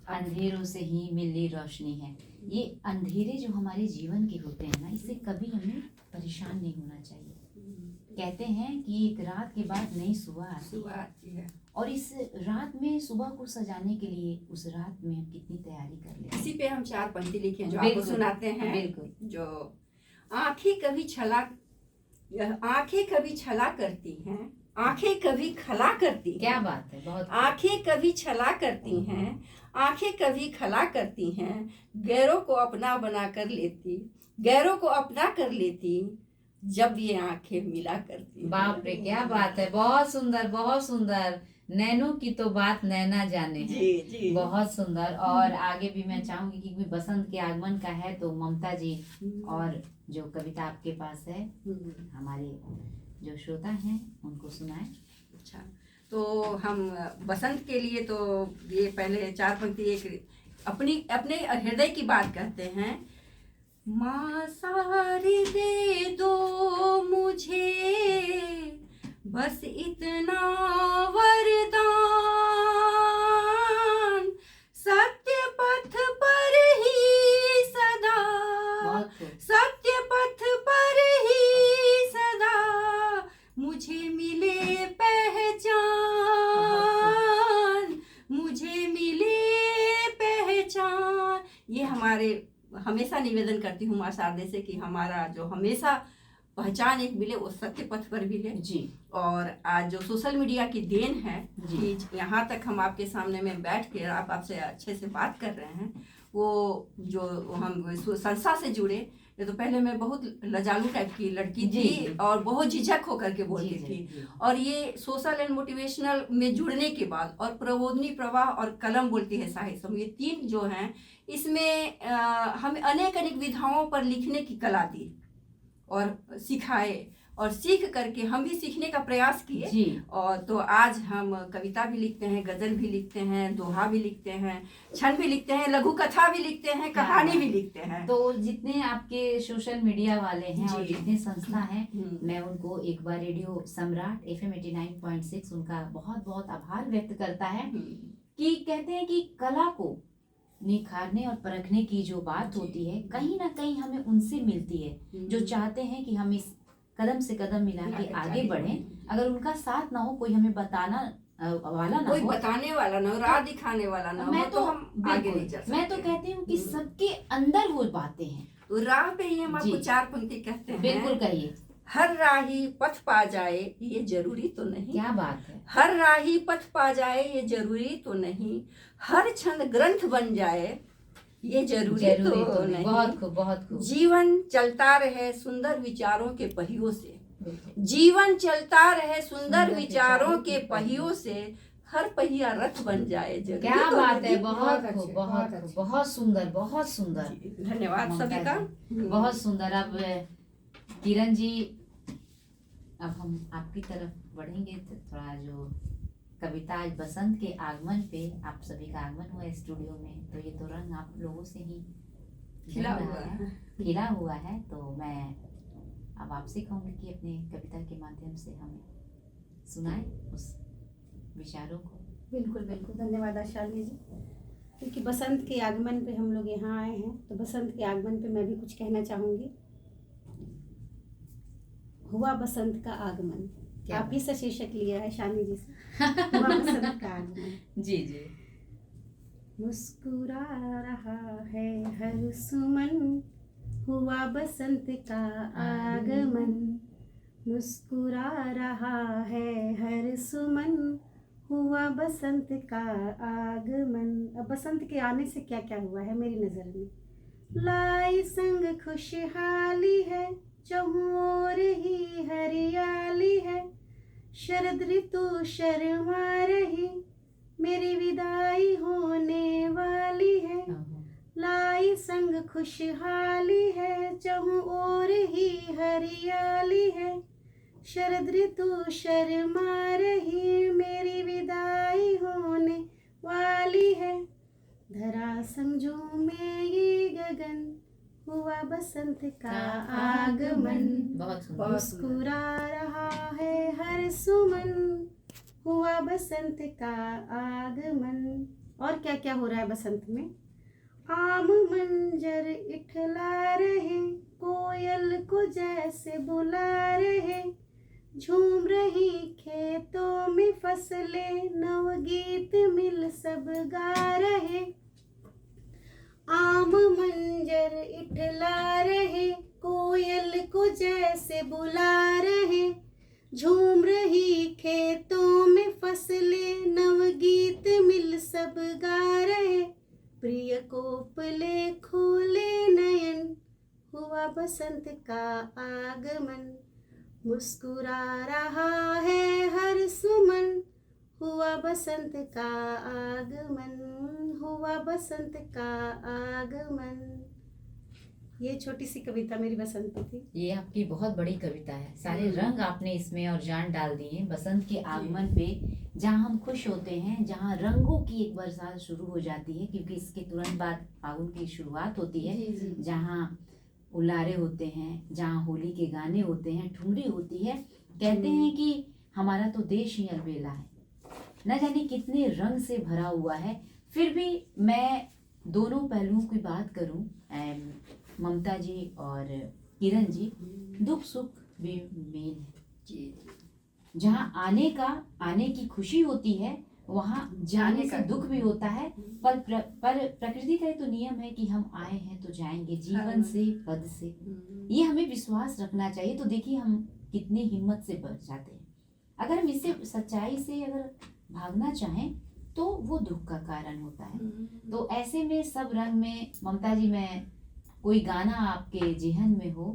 अंधेरों से ही मिली रोशनी है। ये अंधेरे जो हमारे जीवन के होते हैं ना, इससे कभी हमें परेशान नहीं होना चाहिए। कहते हैं कि एक रात के बाद नई सुबह आती है, और इस रात में सुबह को सजाने के लिए उस रात में हम कितनी तैयारी कर ले। इसी पे हम 4 पंक्ति लिखे हैं जो आपको सुनाते हैं। बिल्कुल। जो आंखें कभी छला करती हैं, आंखें कभी खला करती हैं। क्या बात है, बहुत। आंखें कभी छला करती हैं, आंखें कभी खला करती हैं, गैरों को अपना बना कर लेती, गैरों को अपना कर लेती, जब ये आंखें मिला करती। बाप रे, क्या बात है, बहुत सुंदर, बहुत सुंदर। नैनों की तो बात नैना जाने है। जी जी, बहुत सुंदर। और आगे भी मैं चाहूंगी कि बसंत के आगमन का है तो ममता जी और जो कविता आपके पास है हमारे जो श्रोता हैं उनको सुनाएं। अच्छा, तो हम बसंत के लिए तो ये पहले 4 पंक्ति एक अपने हृदय की बात कहते हैं। माँ सारी दे दो मुझे बस इतना वरदान, सत्य पथ पर ही सदा, सत्य पथ पर ही सदा मुझे मिले पहचान, मुझे मिले पहचान। ये हमारे हमेशा निवेदन करती हूँ माँ शारदे से कि हमारा जो हमेशा पहचान एक मिले वो सत्य पथ पर मिले जी। और आज जो सोशल मीडिया की देन है कि यहाँ तक हम आपके सामने में बैठ के आपसे अच्छे से बात कर रहे हैं, वो जो हम संस्था से जुड़े, ये तो पहले मैं बहुत लजालू टाइप की लड़की थी और बहुत झिझक होकर के बोलती थी। और ये सोशल एंड मोटिवेशनल में जुड़ने के बाद और प्रबोधनी प्रवाह और कलम बोलती है साहित्य समूह, ये 3 जो हैं इसमें हमें अनेक विधाओं पर लिखने की कला दी और सिखाए, और सीख करके हम भी सीखने का प्रयास किए। और तो आज हम कविता भी लिखते हैं, गजल भी लिखते हैं, दोहा भी लिखते हैं, छंद भी लिखते हैं, लघु कथा भी लिखते हैं, कहानी भी लिखते हैं। तो जितने आपके सोशल मीडिया वाले हैं और जितने संस्था हैं, मैं उनको एक बार रेडियो सम्राट FM 89.6 उनका बहुत बहुत आभार व्यक्त करता है कि कहते हैं कि कला को निखारने और परखने की जो बात होती है कहीं ना कहीं हमें उनसे मिलती है, जो चाहते हैं कि हम इस कदम से कदम मिला के आगे बढ़ें। अगर उनका साथ ना हो, कोई हमें बताना वाला ना कोई हो, बताने वाला ना हो, राह दिखाने वाला ना हो, तो हम आगे नहीं चल सकते। मैं तो कहती हूँ कि सबके अंदर वो बातें हैं, तो राह पे ही हम आपको 4 पंक्ति कहते हैं। बिल्कुल कहिए। हर राही पथ पा जाए ये जरूरी तो नहीं। क्या बात है। हर राही पथ पा जाए ये जरूरी तो नहीं, हर छंद ग्रंथ बन जाए ये जरूरी तो नहीं। बहुत खूब, बहुत खूब। जीवन चलता रहे सुंदर विचारों के पहियों से, जीवन चलता रहे सुंदर विचारों के पहियों से, हर पहिया रथ बन जाए जरूरी। क्या बात है, बहुत खूब, बहुत खूब, बहुत सुंदर, बहुत सुंदर। धन्यवाद सभी का, बहुत सुंदर। अब किरण जी, अब हम आपकी तरफ बढ़ेंगे तो थोड़ा जो कविता आज बसंत के आगमन पे आप सभी का आगमन हुआ है स्टूडियो में, तो ये तो रंग आप लोगों से ही खिला हुआ है। तो मैं अब आपसे कहूँगी कि अपने कविता के माध्यम से हमें सुनाए उस विचारों को। बिल्कुल बिल्कुल, धन्यवाद आशाली जी। क्योंकि बसंत के आगमन पे हम लोग यहाँ आए हैं, तो बसंत के आगमन पे मैं भी कुछ कहना चाहूँगी। हुआ बसंत का आगमन, आप ही से शीर्षक लिया है शानी जी से। हुआ बसंत का आगमन। जी जी। मुस्कुरा रहा है हर सुमन, हुआ बसंत का आगमन, मुस्कुरा रहा है हर सुमन, हुआ बसंत का आगमन। अब बसंत के आने से क्या क्या हुआ है मेरी नज़र में, लाई संग खुशहाली है, चहुं ओर ही हरियाली है, शरद ऋतु शर्मा रही, मेरी विदाई होने वाली है, लाई संग खुशहाली है, चहुं ओर ही हरियाली है, शरद ऋतु शर्मा रही, मेरी विदाई होने वाली है, धरा संजू में ये गगन, हुआ बसंत का आगमन, मुस्कुरा रहा है हर सुमन, हुआ बसंत का आगमन। और क्या क्या हो रहा है बसंत में। आम मंजर इठला रहे, कोयल को जैसे बुला रहे, झूम रही खेतों में फसलें, नवगीत मिल सब गा रहे। आम मंजर इठला रहे, कोयल को जैसे बुला रहे, झूम रही खेतों में फसलें, नवगीत मिल सब गा रहे। प्रिय कोपले खोले नयन, हुआ बसंत का आगमन, मुस्कुरा रहा है हर सुमन, हुआ बसंत का आगमन, हुआ बसंत का आगमन। ये छोटी सी कविता मेरी बसंत पे थी। ये आपकी बहुत बड़ी कविता है, सारे रंग आपने इसमें और जान डाल दी है बसंत के आगमन पे, जहाँ हम खुश होते हैं, जहाँ रंगों की एक बरसात शुरू हो जाती है, क्योंकि इसके तुरंत बाद फागुन की शुरुआत होती है, जहाँ उल्लारे होते हैं, जहाँ होली के गाने होते हैं, ठुमरी होती है। कहते हैं कि हमारा तो देश ही अलबेला है, न जाने कितने रंग से भरा हुआ है। फिर भी मैं दोनों पहलुओं की बात करूं, ममता जी और किरण जी, दुख सुख भी मेल है। जी जहाँ आने की खुशी होती है, वहाँ जाने का दुख भी होता है। पर प्रकृति का तो नियम है कि हम आए हैं तो जाएंगे, जीवन से पद से, ये हमें विश्वास रखना चाहिए। तो देखिए हम कितने हिम्मत से बच जाते हैं। अगर हम इससे सच्चाई से अगर भागना चाहें तो वो दुख का कारण होता है। तो ऐसे में सब रंग में ममता जी, मैं कोई गाना आपके जेहन में हो